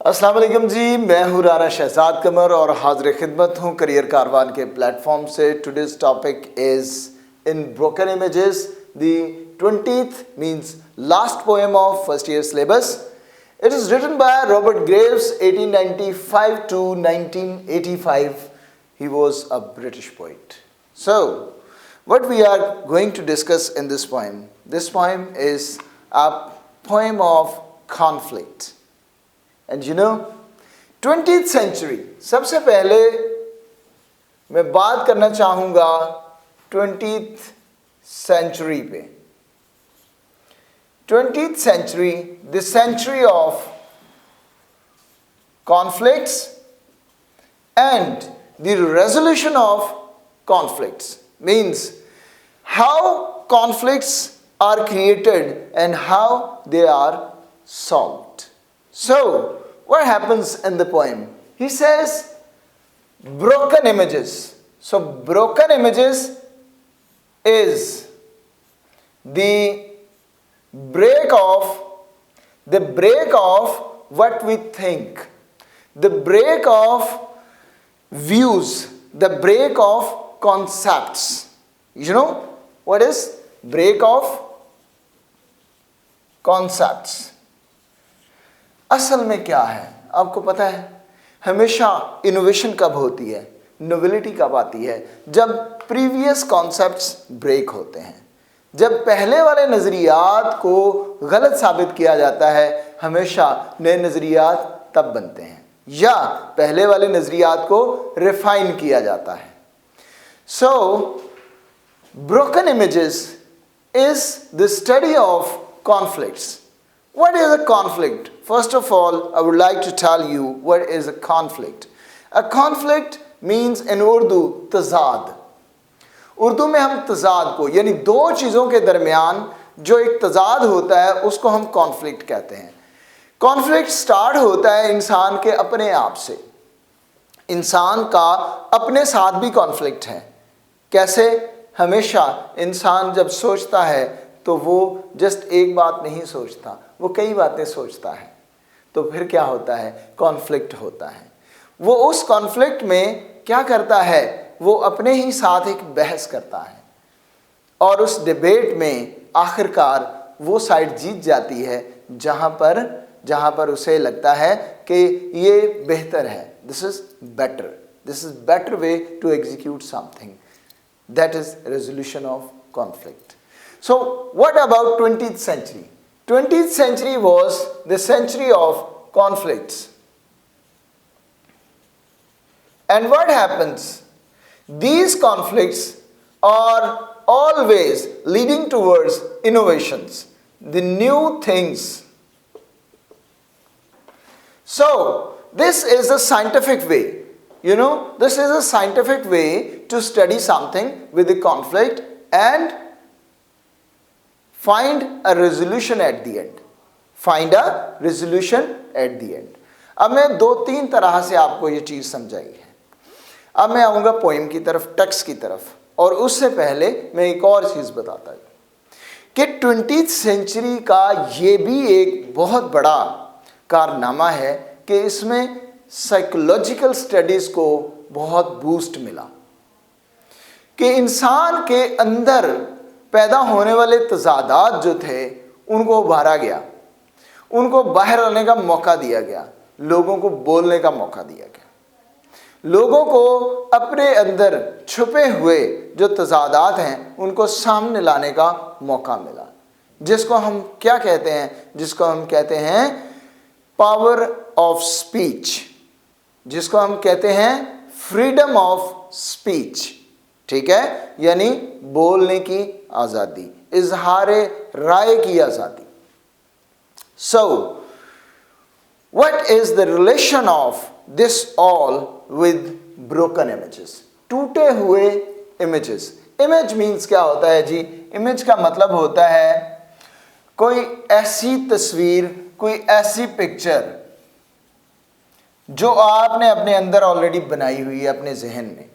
अस्सलाम वालेकुम जी, मैं हूँ राना शहजाद कमर और हाजिर खिदमत हूँ करियर कारवान के प्लेटफॉर्म से। Today's topic is in broken images the 20th means last poem of first year syllabus. It is written by Robert Graves 1895 to 1985. He was a British poet. So, what we are going to discuss in this poem is a poem of conflict. And you know, 20th century, सबसे पहले मैं बात करना चाहूँगा 20th century पे. 20th century, the century of conflicts and the resolution of conflicts, means how conflicts are created and how they are solved. So, what happens in the poem? He says, broken images. So, broken images is the break of what we think, the break of views, the break of concepts. You know what is break of concepts? असल में क्या है आपको पता है? हमेशा innovation कब होती है, नोवेलिटी कब आती है? जब प्रीवियस कॉन्सेप्ट्स ब्रेक होते हैं, जब पहले वाले नज़रियात को गलत साबित किया जाता है. हमेशा नए नज़रियात तब बनते हैं या पहले वाले नज़रियात को रिफाइन किया जाता है. So broken images is the study of conflicts. What is a conflict? First of all, I would like to tell you what is a conflict. A conflict means in Urdu तज़ाद. उर्दू में हम तज़ाद को यानी दो चीज़ों के दरमियान जो एक तज़ाद होता है उसको हम कॉन्फ्लिक्ट कहते हैं. कॉन्फ्लिक्ट स्टार्ट होता है इंसान के अपने आप से. इंसान का अपने साथ भी कॉन्फ्लिक्ट है. कैसे? हमेशा इंसान जब सोचता है तो वो जस्ट एक बात नहीं सोचता, वो कई बातें सोचता है. तो फिर क्या होता है? कॉन्फ्लिक्ट होता है. वो उस कॉन्फ्लिक्ट में क्या करता है? वो अपने ही साथ एक बहस करता है और उस डिबेट में आखिरकार वो साइड जीत जाती है जहाँ पर उसे लगता है कि ये बेहतर है. This is better way to execute something. That is resolution of conflict. So, what about 20th century? 20th century was the century of conflicts. And what happens? These conflicts are always leading towards innovations, the new things. So, this is a scientific way. This is a scientific way to study something with the conflict and find a resolution at the end. अब मैं 2-3 तरह से आपको ये चीज़ समझाई है. अब मैं आऊँगा पोएम की तरफ, टेक्स्ट की तरफ, और उससे पहले मैं एक और चीज़ बताता हूँ कि 20th सेंचुरी का ये भी एक बहुत बड़ा कारनामा है कि इसमें साइकोलॉजिकल स्टडीज़ को बहुत बूस्ट मिला, कि इंसान के अंदर पैदा होने वाले तज़ादात जो थे उनको उभारा गया, उनको बाहर आने का मौका दिया गया, लोगों को बोलने का मौका दिया गया, लोगों को अपने अंदर छुपे हुए जो तज़ादात हैं उनको सामने लाने का मौका मिला, जिसको हम क्या कहते हैं? जिसको हम कहते हैं पावर ऑफ स्पीच, जिसको हम कहते हैं फ्रीडम ऑफ स्पीच. ठीक है, यानी बोलने की आज़ादी, इजहारे राय की आज़ादी. So what is the relation of this all with broken images? टूटे हुए इमेजेस. इमेज मीन्स क्या होता है जी? इमेज का मतलब होता है कोई ऐसी तस्वीर, कोई ऐसी पिक्चर जो आपने अपने अंदर ऑलरेडी बनाई हुई है, अपने जहन में,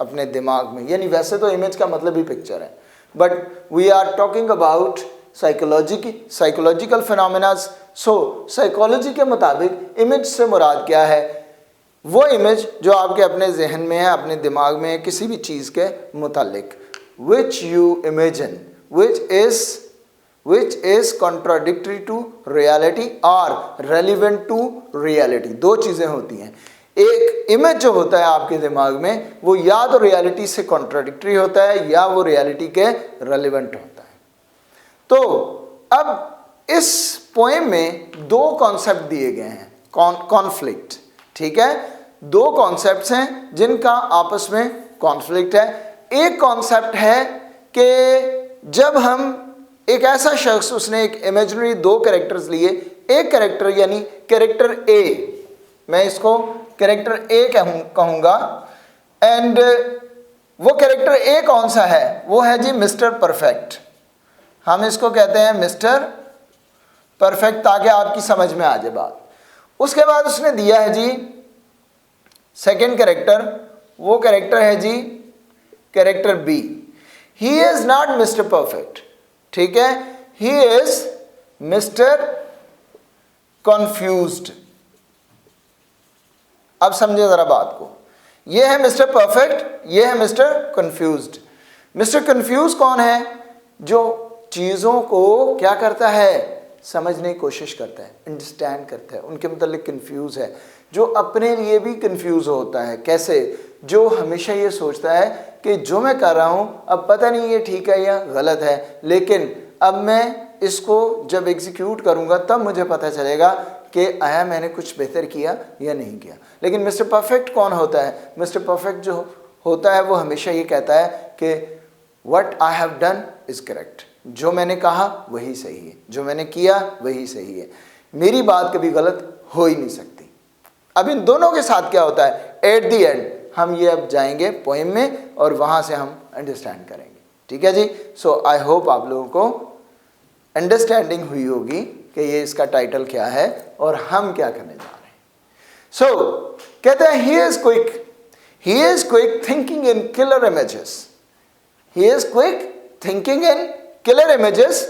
अपने दिमाग में. यानी वैसे तो इमेज का मतलब ही पिक्चर है, but we are talking about psychological phenomena. So psychology के मुताबिक इमेज से मुराद क्या है? वो इमेज जो आपके अपने जहन में है, अपने दिमाग में है, किसी भी चीज़ के मुतालिक, which you imagine, which is contradictory to reality or relevant to reality। दो चीज़ें होती हैं। एक इमेज जो होता है आपके दिमाग में, वो या तो रियलिटी से कॉन्ट्राडिक्टरी होता है या वो रियलिटी के रेलिवेंट होता है। तो अब इस पोएम में दो कॉन्सेप्ट दिए गए हैं, कॉन्फ्लिक्ट, ठीक है। दो कॉन्सेप्ट्स हैं जिनका आपस में कॉन्फ्लिक्ट है। एक कॉन्सेप्ट है कि जब हम एक ऐसा शख्स, उसने एक इमेजिनरी दो कैरेक्टर्स लिए, एक कैरेक्टर यानी कैरेक्टर ए, मैं इसको कैरेक्टर ए कहूँगा, एंड वो कैरेक्टर ए कौन सा है? वो है जी मिस्टर परफेक्ट। हम इसको कहते हैं मिस्टर परफेक्ट, ताकि आपकी समझ में आ जाए बात। उसके बाद उसने दिया है जी सेकंड कैरेक्टर, वो कैरेक्टर है जी character B. He is not mister perfect, ठीक है, ही इज मिस्टर कॉन्फ्यूज्ड। अब समझे जरा बात को, ये है मिस्टर परफेक्ट, ये है मिस्टर कन्फ्यूज्ड। मिस्टर कन्फ्यूज कौन है? जो चीज़ों को क्या करता है? समझने की कोशिश करता है, अंडरस्टैंड करता है, उनके मतलब कन्फ्यूज है। जो अपने लिए भी कन्फ्यूज होता है, कैसे? जो हमेशा ये सोचता है कि जो मैं कर रहा हूँ अब पता नहीं ये ठीक है या गलत है, लेकिन अब मैं इसको जब एग्जीक्यूट करूँगा तब मुझे पता चलेगा कि आया मैंने कुछ बेहतर किया या नहीं किया। लेकिन मिस्टर परफेक्ट कौन होता है? मिस्टर परफेक्ट जो होता है वो हमेशा ये कहता है कि what I have done is correct, जो मैंने कहा वही सही है, जो मैंने किया वही सही है, मेरी बात कभी गलत हो ही नहीं सकती। अब इन दोनों के साथ क्या होता है? एट द एंड हम ये अब जाएंगे पोएम में और वहाँ से हम अंडरस्टैंड करेंगे, ठीक है जी। सो आई होप आप लोगों को अंडरस्टैंडिंग हुई होगी कि ये इसका टाइटल क्या है और हम क्या करने जा रहे हैं। सो कहते हैं he is quick thinking in killer images, he is quick thinking in killer images.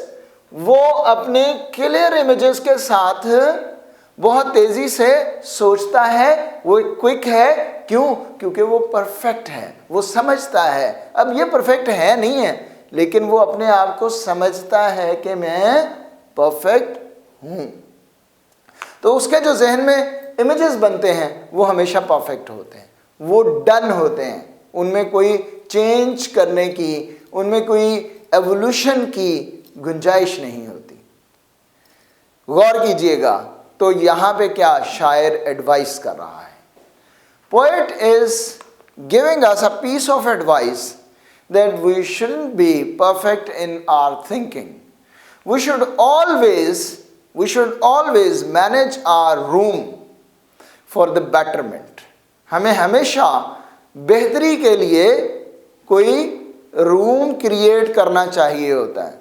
वो अपने क्लियर इमेजेस के साथ बहुत तेजी से सोचता है, वो क्विक है। क्यों? क्योंकि वो परफेक्ट है, वो समझता है। अब ये परफेक्ट है नहीं है, लेकिन वो अपने आप को समझता है कि मैं परफेक्ट हूं। तो उसके जो जहन में इमेजेस बनते हैं वो हमेशा परफेक्ट होते हैं, वो डन होते हैं, उनमें कोई चेंज करने की, उनमें कोई एवोल्यूशन की गुंजाइश नहीं होती। गौर कीजिएगा, तो यहां पे क्या शायर एडवाइस कर रहा है? Poet is giving us a piece of advice that we shouldn't be perfect in our thinking. We should always manage our room for the betterment. हमें हमेशा बेहतरी के लिए कोई रूम क्रिएट करना चाहिए होता है।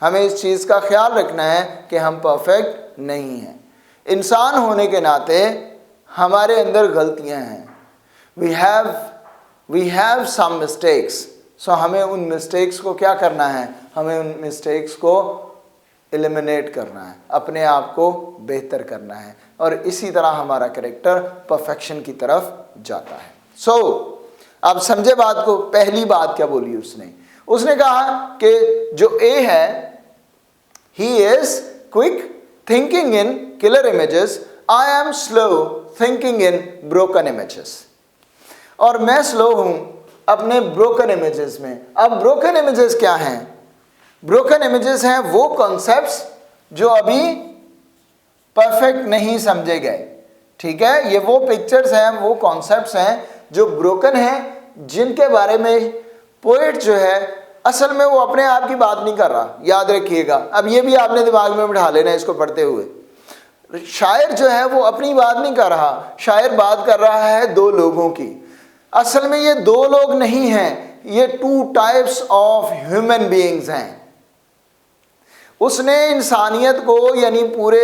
हमें इस चीज़ का ख्याल रखना है कि हम परफेक्ट नहीं हैं। इंसान होने के नाते हमारे अंदर गलतियां हैं। We have some mistakes. सो हमें उन मिस्टेक्स को क्या करना है? हमें उन मिस्टेक्स को एलिमिनेट करना है, अपने आप को बेहतर करना है, और इसी तरह हमारा कैरेक्टर परफेक्शन की तरफ जाता है। सो आप समझे बात को? पहली बात क्या बोली उसने कहा कि जो ए है, he is quick thinking in killer images, I am slow thinking in broken images. और मैं स्लो हूं अपने ब्रोकन इमेजेस में। अब ब्रोकन इमेजेस क्या हैं? ब्रोकन इमेजेस हैं वो कॉन्सेप्ट्स जो अभी परफेक्ट नहीं समझे गए, ठीक है। ये वो पिक्चर्स हैं, वो कॉन्सेप्ट्स हैं जो ब्रोकन हैं, जिनके बारे में पोएट जो है असल में वो अपने आप की बात नहीं कर रहा। याद रखिएगा, अब ये भी आपने दिमाग में बिठा लेना इसको पढ़ते हुए। शायर जो है वो अपनी बात नहीं कर रहा, शायर बात कर रहा है दो लोगों की। असल में ये दो लोग नहीं हैं, ये two types of human beings हैं। उसने इंसानियत को यानी पूरे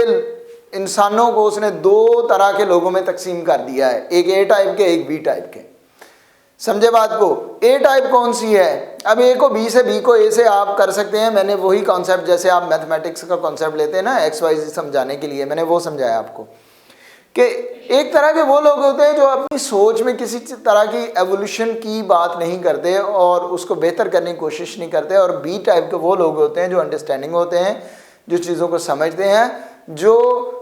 इंसानों को उसने दो तरह के लोगों में तकसीम कर दिया है, एक ए टाइप के, एक बी टाइप के। समझे बात को? ए टाइप कौन सी है? अब ए को बी से, बी को ए से आप कर सकते हैं। मैंने वही कॉन्सेप्ट, जैसे आप मैथमेटिक्स का कॉन्सेप्ट लेते हैं ना एक्स वाई समझाने के लिए, मैंने वो समझाया आपको कि एक तरह के वो लोग होते हैं जो अपनी सोच में किसी तरह की एवोल्यूशन की बात नहीं करते और उसको बेहतर करने की कोशिश नहीं करते, और बी टाइप के वो लोग होते हैं जो अंडरस्टैंडिंग होते हैं, जो चीज़ों को समझते हैं, जो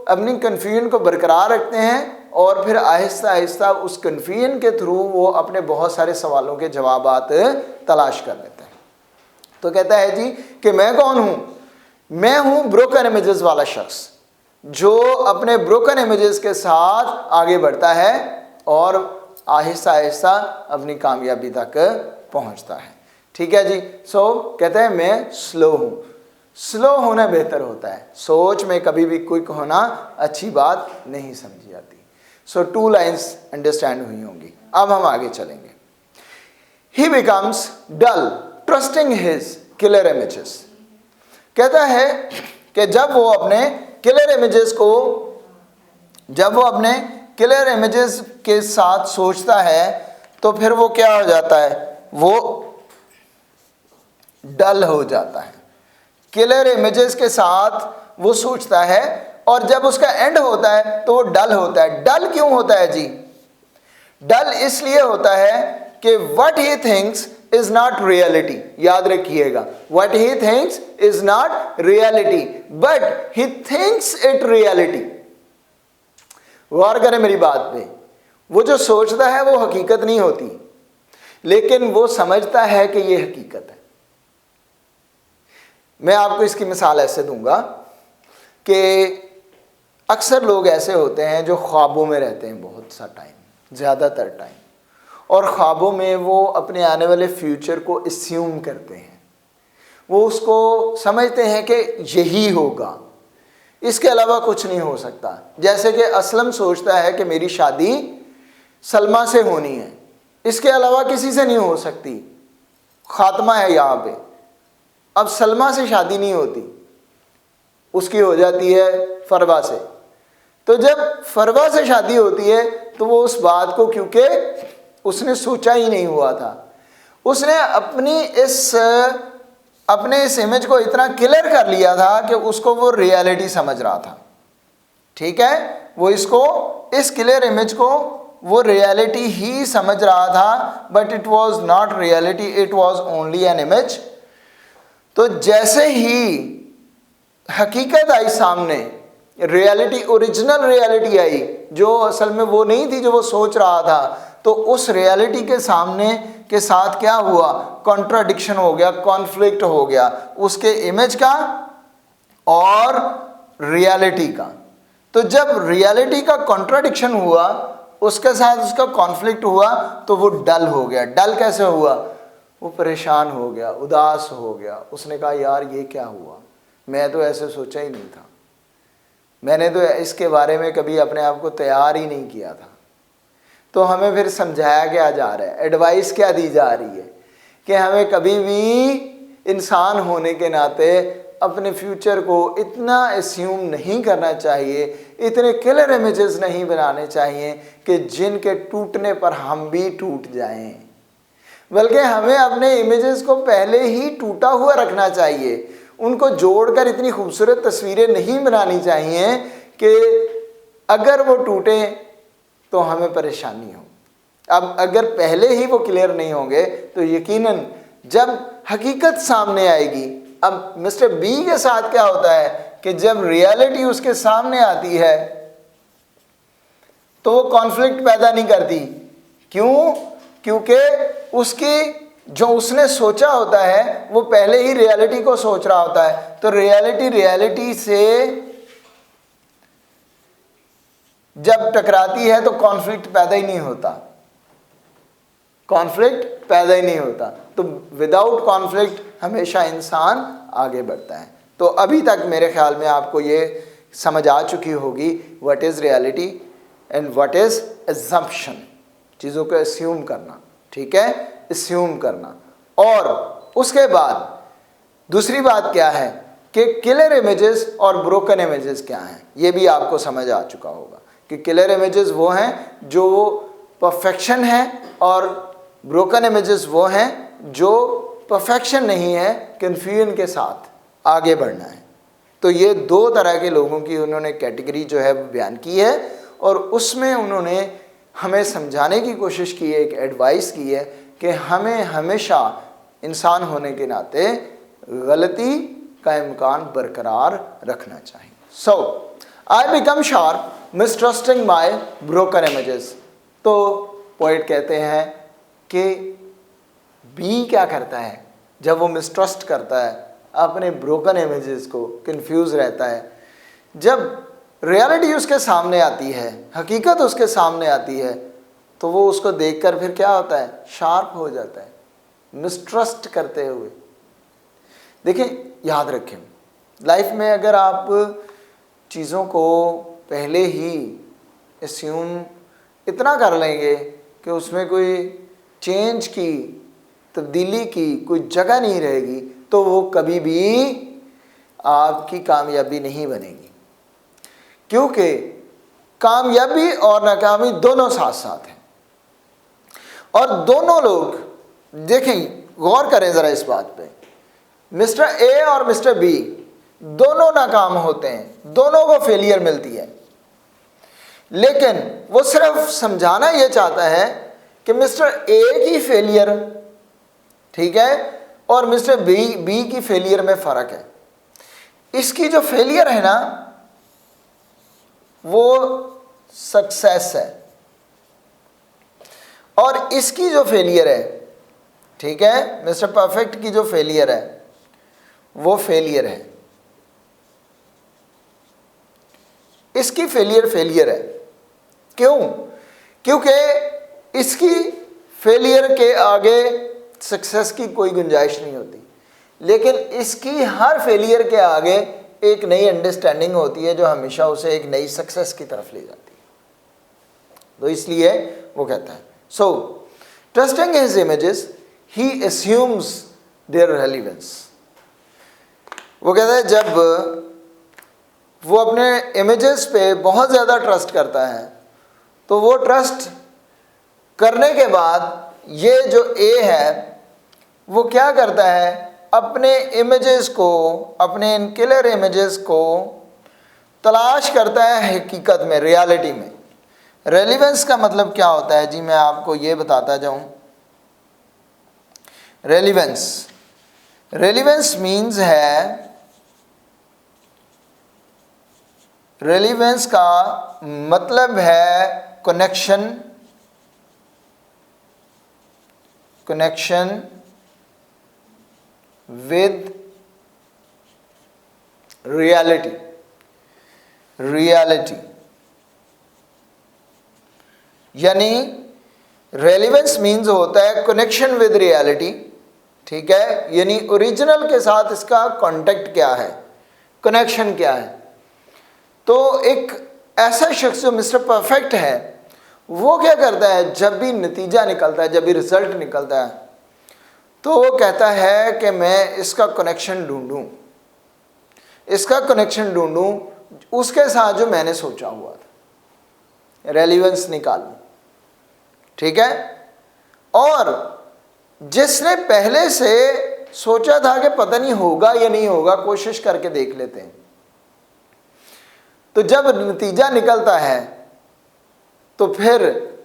अपनी कन्फ्यूजन को बरकरार रखते हैं और फिर आहिस्ता आहिस्ता उस कन्फ्यूजन के थ्रू वो अपने बहुत सारे सवालों के जवाबात तलाश कर लेते हैं। तो कहता है जी कि मैं कौन हूँ? मैं हूँ ब्रोकन इमेजेस वाला शख्स जो अपने ब्रोकन इमेजेस के साथ आगे बढ़ता है और आहिस्ता आहिस्ता अपनी कामयाबी तक पहुँचता है। ठीक है जी। सो कहते हैं मैं स्लो हूँ। स्लो होना बेहतर होता है, सोच में कभी भी क्विक होना अच्छी बात नहीं समझी जाती। सो 2 लाइन्स अंडरस्टैंड हुई होंगी। अब हम आगे चलेंगे। He becomes dull trusting his killer images. कहता है कि जब वो अपने किलर इमेजेस के साथ सोचता है तो फिर वो क्या हो जाता है? वो डल हो जाता है। किलर इमेजेस के साथ वो सोचता है और जब उसका एंड होता है तो वो डल होता है। डल क्यों होता है जी? डल इसलिए होता है कि what he thinks is not reality. याद रखिएगा, what he thinks is not reality but he thinks it reality. गौर करें मेरी बात पे, वो जो सोचता है वो हकीकत नहीं होती, लेकिन वो समझता है कि ये हकीकत है। मैं आपको इसकी मिसाल ऐसे दूंगा कि अक्सर लोग ऐसे होते हैं जो ख्वाबों में रहते हैं बहुत सा टाइम, ज़्यादातर टाइम, और ख्वाबों में वो अपने आने वाले फ्यूचर को अस्यूम करते हैं। वो उसको समझते हैं कि यही होगा, इसके अलावा कुछ नहीं हो सकता। जैसे कि असलम सोचता है कि मेरी शादी सलमा से होनी है, इसके अलावा किसी से नहीं हो सकती, खात्मा है यहाँ पे। अब सलमा से शादी नहीं होती, उसकी हो जाती है फरवा से। तो जब फरवा से शादी होती है तो वो उस बात को, क्योंकि उसने सोचा ही नहीं हुआ था, उसने अपने इस इमेज को इतना क्लियर कर लिया था कि उसको वो रियलिटी समझ रहा था। ठीक है, वो इस क्लियर इमेज को वो रियलिटी ही समझ रहा था, but it was not reality, it was only an image. तो जैसे ही हकीकत आई सामने, रियलिटी, ओरिजिनल रियलिटी आई, जो असल में वो नहीं थी जो वो सोच रहा था, तो उस रियलिटी के सामने के साथ क्या हुआ? कॉन्ट्राडिक्शन हो गया, कॉन्फ्लिक्ट हो गया उसके इमेज का और रियलिटी का। तो जब रियलिटी का कॉन्ट्राडिक्शन हुआ, उसके साथ उसका कॉन्फ्लिक्ट हुआ, तो वो डल हो गया। डल कैसे हुआ? वो परेशान हो गया, उदास हो गया। उसने कहा यार ये क्या हुआ, मैं तो ऐसे सोचा ही नहीं था, मैंने तो इसके बारे में कभी अपने आप को तैयार ही नहीं किया था। तो हमें फिर समझाया क्या जा रहा है, एडवाइस क्या दी जा रही है कि हमें कभी भी इंसान होने के नाते अपने फ्यूचर को इतना अस्यूम नहीं करना चाहिए, इतने क्लियर इमेजेस नहीं बनाने चाहिए कि जिनके टूटने पर हम भी टूट जाएं, बल्कि हमें अपने इमेजेस को पहले ही टूटा हुआ रखना चाहिए। उनको जोड़कर इतनी खूबसूरत तस्वीरें नहीं बनानी चाहिए कि अगर वो टूटे तो हमें परेशानी हो। अब अगर पहले ही वो क्लियर नहीं होंगे तो यकीनन जब हकीकत सामने आएगी, अब मिस्टर बी के साथ क्या होता है कि जब रियलिटी उसके सामने आती है तो वो कॉन्फ्लिक्ट पैदा नहीं करती। क्यों? क्योंकि उसकी जो उसने सोचा होता है वो पहले ही रियलिटी को सोच रहा होता है। तो रियलिटी से जब टकराती है तो कॉन्फ्लिक्ट पैदा ही नहीं होता, कॉन्फ्लिक्ट पैदा ही नहीं होता। तो विदाउट कॉन्फ्लिक्ट हमेशा इंसान आगे बढ़ता है। तो अभी तक मेरे ख्याल में आपको ये समझ आ चुकी होगी what is reality and what is assumption, चीज़ों को अस्यूम करना। ठीक है, अस्यूम करना। और उसके बाद दूसरी बात क्या है कि क्लियर इमेजेस और ब्रोकन इमेजेस क्या हैं, ये भी आपको समझ आ चुका होगा कि क्लियर इमेजेस वो हैं जो परफेक्शन है और ब्रोकन इमेजेस वो हैं जो परफेक्शन नहीं है, कन्फ्यूजन के साथ आगे बढ़ना है। तो ये दो तरह के लोगों की उन्होंने कैटेगरी जो है बयान की है, और उसमें उन्होंने हमें समझाने की कोशिश की है, एक एडवाइस की है कि हमें हमेशा इंसान होने के नाते गलती का इम्कान बरकरार रखना चाहिए। So I become sharp mistrusting my broken images. तो पोइट कहते हैं कि बी क्या करता है जब वो मिसट्रस्ट करता है, अपने ब्रोकन इमेजेस को, कंफ्यूज रहता है, जब रियलिटी उसके सामने आती है, हकीकत उसके सामने आती है, तो वो उसको देखकर फिर क्या होता है, शार्प हो जाता है मिसट्रस्ट करते हुए। देखिए, याद रखें, लाइफ में अगर आप चीज़ों को पहले ही एस्यूम इतना कर लेंगे कि उसमें कोई चेंज की, तब्दीली की कोई जगह नहीं रहेगी, तो वो कभी भी आपकी कामयाबी नहीं बनेगी। क्योंकि कामयाबी और नाकामी दोनों साथ साथ हैं, और दोनों लोग देखें, गौर करें ज़रा इस बात पे, मिस्टर ए और मिस्टर बी दोनों नाकाम होते हैं, दोनों को फेलियर मिलती है, लेकिन वो सिर्फ समझाना ये चाहता है कि मिस्टर ए की फेलियर ठीक है और मिस्टर बी की फेलियर में फ़र्क है। इसकी जो फेलियर है ना, वो सक्सेस है, और इसकी जो फेलियर है, ठीक है, मिस्टर परफेक्ट की जो फेलियर है वो फेलियर है। इसकी फेलियर है। क्यों? क्योंकि इसकी फेलियर के आगे सक्सेस की कोई गुंजाइश नहीं होती, लेकिन इसकी हर फेलियर के आगे एक नई अंडरस्टैंडिंग होती है जो हमेशा उसे एक नई सक्सेस की तरफ ले जाती है। तो इसलिए वो कहता है, so trusting his images he assumes their relevance. वो कहता है जब वो अपने इमेजेस पे बहुत ज़्यादा ट्रस्ट करता है, तो वो ट्रस्ट करने के बाद ये जो ए है वो क्या करता है, अपने इमेजेस को, अपने इन क्लियर इमेजेस को तलाश करता है हकीकत में, रियलिटी में। रेलिवेंस का मतलब क्या होता है जी, मैं आपको ये बताता जाऊं। रेलिवेंस मीन्स है, रेलिवेंस का मतलब है कनेक्शन विद रियलिटी। यानी रेलिवेंस मीन्स होता है कनेक्शन विद रियलिटी, ठीक है, यानी ओरिजिनल के साथ इसका कांटेक्ट क्या है, कनेक्शन क्या है। तो एक ऐसा शख्स जो मिस्टर परफेक्ट है, वो क्या करता है, जब भी नतीजा निकलता है, जब भी रिजल्ट निकलता है, तो वो कहता है कि मैं इसका कनेक्शन ढूंढूं उसके साथ जो मैंने सोचा हुआ था, रेलिवेंस निकालूं, ठीक है। और जिसने पहले से सोचा था कि पता नहीं होगा या नहीं होगा, कोशिश करके देख लेते हैं, तो जब नतीजा निकलता है तो फिर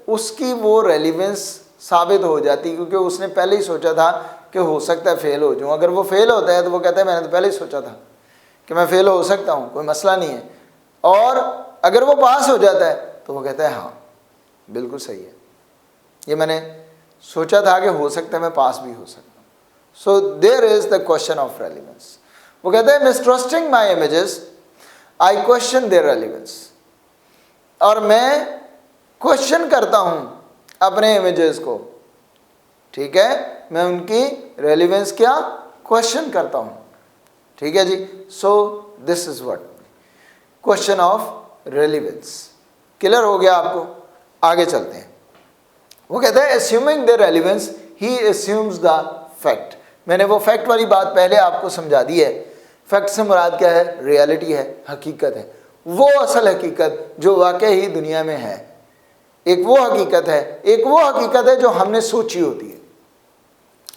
उसकी वो रेलिवेंस साबित हो जाती है, क्योंकि उसने पहले ही सोचा था कि हो सकता है फेल हो जाऊँ। अगर वो फेल होता है तो वो कहता है मैंने तो पहले ही सोचा था कि मैं फेल हो सकता हूँ, कोई मसला नहीं है। और अगर वो पास हो जाता है तो वो कहता है हाँ बिल्कुल सही है, ये मैंने सोचा था कि हो सकता है मैं पास भी हो सकता हूँ। So there is the question of relevance. वो कहते हैं mistrusting my images I question their relevance. और मैं क्वेश्चन करता हूँ अपने इमेजेस को, ठीक है, मैं उनकी रेलिवेंस क्या क्वेश्चन करता हूँ, ठीक है जी। So this is what question of relevance. Clear हो गया आपको? आगे चलते हैं। वो कहता है assuming the relevance he assumes the fact. मैंने वो फैक्ट वाली बात पहले आपको समझा दी है। फैक्ट से मुराद क्या है? रियलिटी है, हकीकत है, वो असल हकीकत जो वाकई ही दुनिया में है, एक वो हकीकत है, एक वो हकीकत है जो हमने सोची होती है।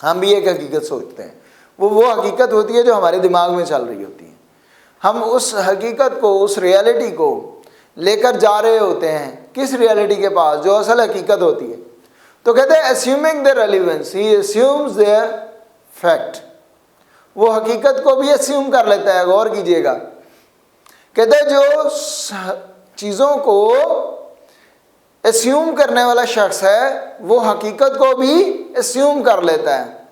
हम भी एक हकीकत सोचते हैं, वो हकीकत होती है जो हमारे दिमाग में चल रही होती है। हम उस हकीकत को, उस रियलिटी को लेकर जा रहे होते हैं किस रियलिटी के पास, जो असल हकीकत होती है। तो कहते हैं assuming their relevance, he assumes their fact। वो हकीकत को भी assume कर लेता है। गौर कीजिएगा, कहते हैं जो चीज़ों को assume करने वाला शख्स है वो हकीकत को भी assume कर लेता है,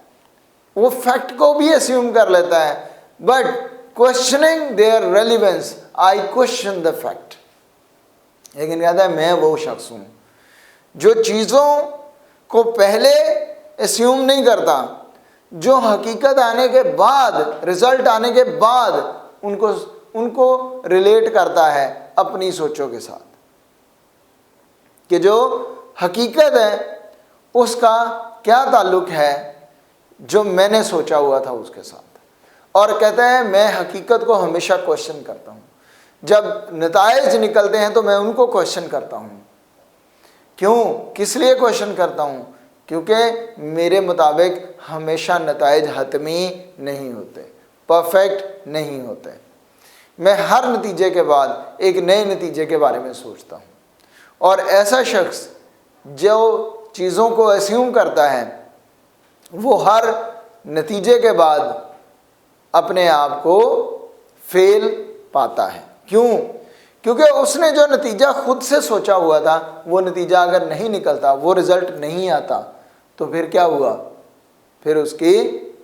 वो फैक्ट को भी assume कर लेता है। But questioning their relevance, I question the fact. लेकिन कहता है मैं वो शख्स हूँ जो चीज़ों को पहले assume नहीं करता, जो हकीकत आने के बाद, रिजल्ट आने के बाद उनको रिलेट करता है अपनी सोचों के साथ, कि जो हकीकत है उसका क्या ताल्लुक है जो मैंने सोचा हुआ था उसके साथ। और कहता है मैं हकीकत को हमेशा क्वेश्चन करता हूँ, जब नताइज निकलते हैं तो मैं उनको क्वेश्चन करता हूँ। क्यों, किस लिए क्वेश्चन करता हूँ? क्योंकि मेरे मुताबिक हमेशा नताइज हतमी नहीं होते, परफेक्ट नहीं होते। मैं हर नतीजे के बाद एक नए नतीजे के बारे में सोचता हूँ। और ऐसा शख्स जो चीज़ों को अस्यूम करता है वो हर नतीजे के बाद अपने आप को फेल पाता है। क्यों? क्योंकि उसने जो नतीजा खुद से सोचा हुआ था वो नतीजा अगर नहीं निकलता, वो रिज़ल्ट नहीं आता, तो फिर क्या हुआ? फिर उसकी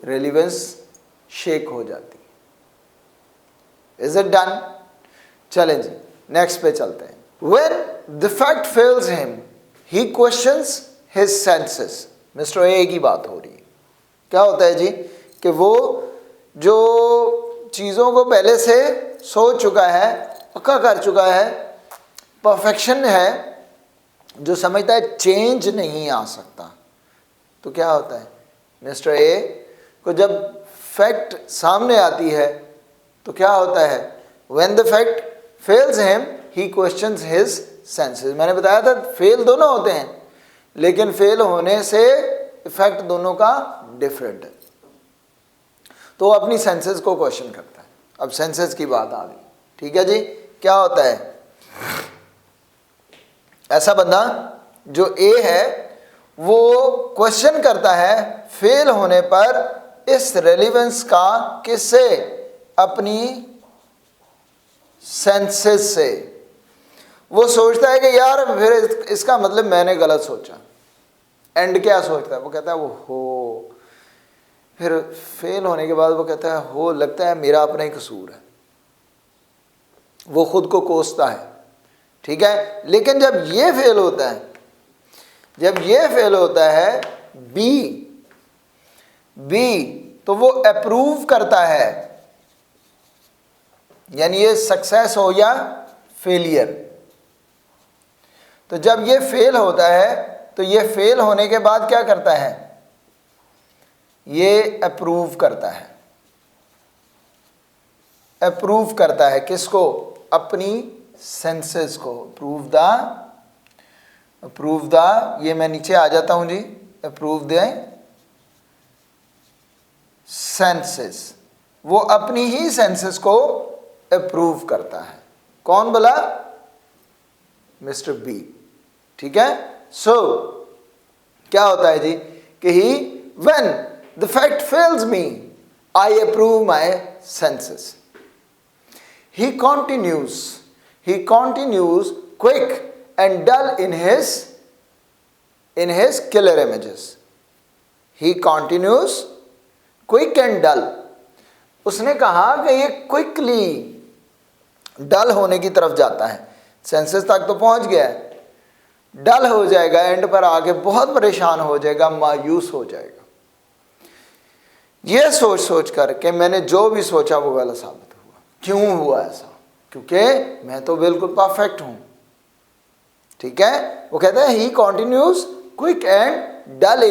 रेलिवेंस शेक हो जाती। Is it done? चलें जी, नेक्स्ट पे चलते हैं। When the fact fails him, he questions his senses। Mister A की बात हो रही है। क्या होता है जी कि वो जो चीज़ों को पहले से सोच चुका है, पक्का कर चुका है, परफेक्शन है, जो समझता है चेंज नहीं आ सकता, तो क्या होता है? मिस्टर ए को जब फैक्ट सामने आती है तो क्या होता है? When the fact fails him, he questions his senses। मैंने बताया था फेल दोनों होते हैं, लेकिन फेल होने से इफेक्ट दोनों का डिफरेंट है। तो वो अपनी सेंसेस को क्वेश्चन करता है। अब सेंसेस की बात आ गई, ठीक है जी। क्या होता है? ऐसा बंदा जो ए है वो क्वेश्चन करता है फेल होने पर इस रेलिवेंस का, किससे? अपनी सेंसेस से। वो सोचता है कि यार फिर इसका मतलब मैंने गलत सोचा। एंड क्या सोचता है? वो कहता है वो हो, फिर फेल होने के बाद वो कहता है हो, लगता है मेरा अपना ही कसूर है। वो खुद को कोसता है, ठीक है। लेकिन जब ये फेल होता है, जब ये फेल होता है बी, तो वो अप्रूव करता है, यानी ये सक्सेस हो या फेलियर। तो जब ये फेल होता है तो ये फेल होने के बाद क्या करता है? ये अप्रूव करता है। अप्रूव करता है किसको? अपनी सेंसेस को। अप्रूव द, ये मैं नीचे आ जाता हूं जी। अप्रूव द सेंसेस, वो अपनी ही सेंसेस को अप्रूव करता है। कौन बोला? मिस्टर बी, ठीक है। सो क्या होता है जी कि he when the fact fails me, I approve my senses. He continues quick and dull in his killer images। he continues quick and dull। उसने कहा कि ये क्विकली डल होने की तरफ जाता है। सेंसेस तक तो पहुंच गया है, डल हो जाएगा, एंड पर आके बहुत परेशान हो जाएगा, मायूस हो जाएगा। ये सोच सोच कर कि मैंने जो भी सोचा वो गलत साबित हुआ। क्यों हुआ ऐसा? क्योंकि मैं तो बिल्कुल परफेक्ट हूं, ठीक है। वो कहता है he continues quick and dull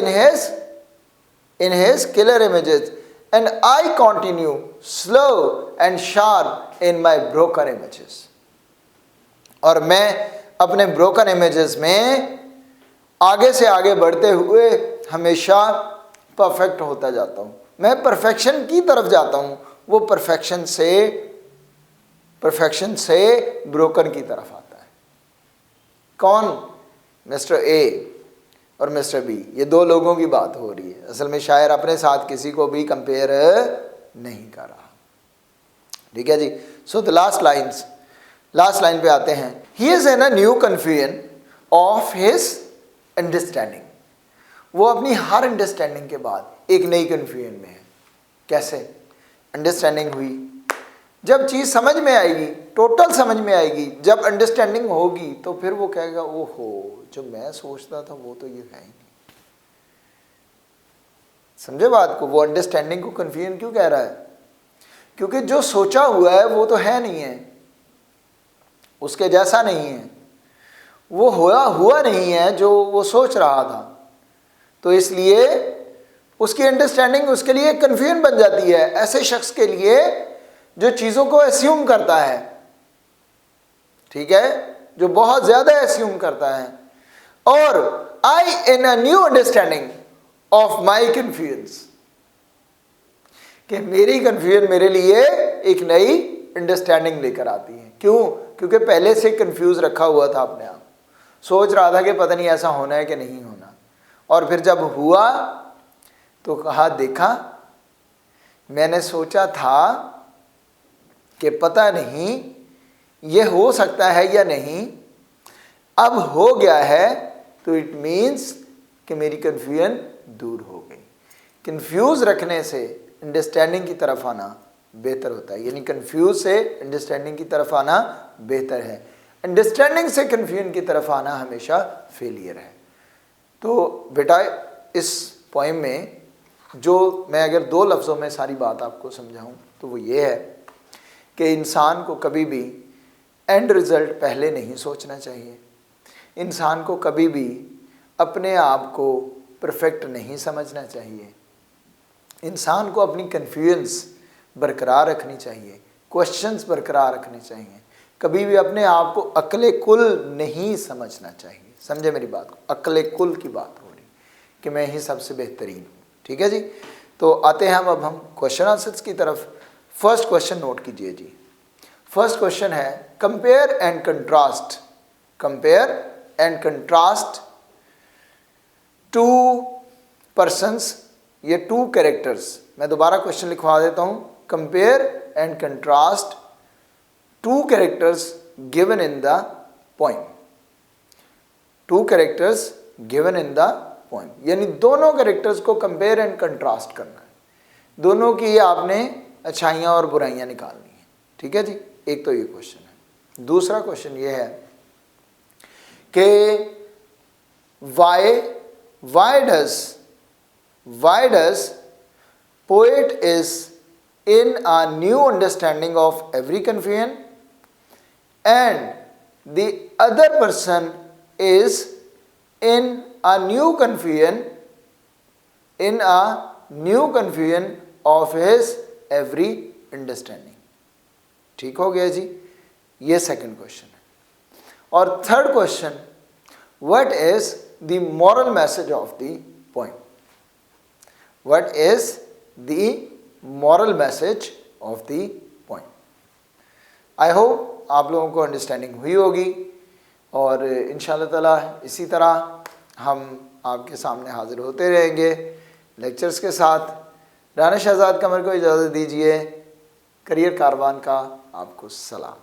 in his killer images and I continue slow and sharp in my broken images. और मैं अपने ब्रोकन इमेजेस में आगे से आगे बढ़ते हुए हमेशा परफेक्ट होता जाता हूँ, मैं परफेक्शन की तरफ जाता हूँ, वो परफेक्शन से ब्रोकन की तरफ आता है। कौन? मिस्टर ए और मिस्टर बी, ये दो लोगों की बात हो रही है। असल में शायर अपने साथ किसी को भी कंपेयर नहीं कर रहा। ठीक है जी। सो द लास्ट लाइन पे आते हैं। He is in a new confusion of his understanding. वो अपनी हर अंडरस्टैंडिंग के बाद एक नई कन्फ्यूजन में है। कैसे? अंडरस्टैंडिंग हुई, जब चीज़ समझ में आएगी, टोटल समझ में आएगी, जब अंडरस्टैंडिंग होगी तो फिर वो कहेगा ओहो, जो मैं सोचता था वो तो ये है ही नहीं। समझे बात को? वो अंडरस्टैंडिंग को कन्फ्यूजन क्यों कह रहा है? क्योंकि जो सोचा हुआ है वो तो है नहीं है, उसके जैसा नहीं है, वो हुआ नहीं है जो वो सोच रहा था, तो इसलिए उसकी अंडरस्टैंडिंग उसके लिए कन्फ्यूजन बन जाती है। ऐसे शख्स के लिए जो चीज़ों को एस्यूम करता है, ठीक है, जो बहुत ज़्यादा एस्यूम करता है, और I in a new understanding of my confusion, कि मेरी कन्फ्यूजन मेरे लिए एक नई अंडरस्टैंडिंग लेकर आती है। क्यों? क्योंकि पहले से कंफ्यूज रखा हुआ था अपने आप, सोच रहा था कि पता नहीं ऐसा होना है कि नहीं होना, और फिर जब हुआ तो कहा देखा, मैंने सोचा था कि पता नहीं ये हो सकता है या नहीं, अब हो गया है, तो इट मीन्स कि मेरी कन्फ्यूजन दूर हो गई। कंफ्यूज रखने से अंडरस्टैंडिंग की तरफ आना बेहतर होता है, यानी कंफ्यूज से अंडरस्टैंडिंग की तरफ आना बेहतर है। अंडरस्टैंडिंग से कंफ्यूजन की तरफ आना हमेशा फेलियर है। तो बेटा इस पोएम में जो मैं अगर दो लफ्ज़ों में सारी बात आपको समझाऊं तो वो ये है कि इंसान को कभी भी एंड रिज़ल्ट पहले नहीं सोचना चाहिए। इंसान को कभी भी अपने आप को परफेक्ट नहीं समझना चाहिए। इंसान को अपनी कन्फ्यूजन्स बरकरार रखनी चाहिए, क्वेश्चंस बरकरार रखने चाहिए। कभी भी अपने आप को अक्ले कुल नहीं समझना चाहिए। समझे मेरी बात को? अक्ले कुल की बात हो रही कि मैं ही सबसे बेहतरीन हूँ। ठीक है जी। तो आते हैं अब हम क्वेश्चन आंसर्स की तरफ। फर्स्ट क्वेश्चन नोट कीजिए जी। फर्स्ट क्वेश्चन है compare and contrast. Compare and contrast two persons, ये टू कैरेक्टर्स। मैं दोबारा क्वेश्चन लिखवा देता हूँ। Compare and contrast two characters given in the poem. Two characters given in the poem, यानी दोनों कैरेक्टर्स को कंपेयर एंड कंट्रास्ट करना है। दोनों की आपने अच्छाइयाँ और बुराइयाँ निकालनी है। ठीक है जी। एक तो ये क्वेश्चन है। दूसरा क्वेश्चन ये है कि why does poet is in a new understanding of every confusion and the other person is in a new confusion of his every understanding। ठीक हो गया जी। ये सेकंड क्वेश्चन है। और third question, what is the moral message of the poem? What is the moral message of the poem? I hope आप लोगों को understanding हुई होगी, और इंशाअल्लाह ताला इसी तरह हम आपके सामने हाजिर होते रहेंगे लेक्चर्स के साथ। राना शहजाद कमर को इजाज़त दीजिए। करियर कारवान का आपको सलाम।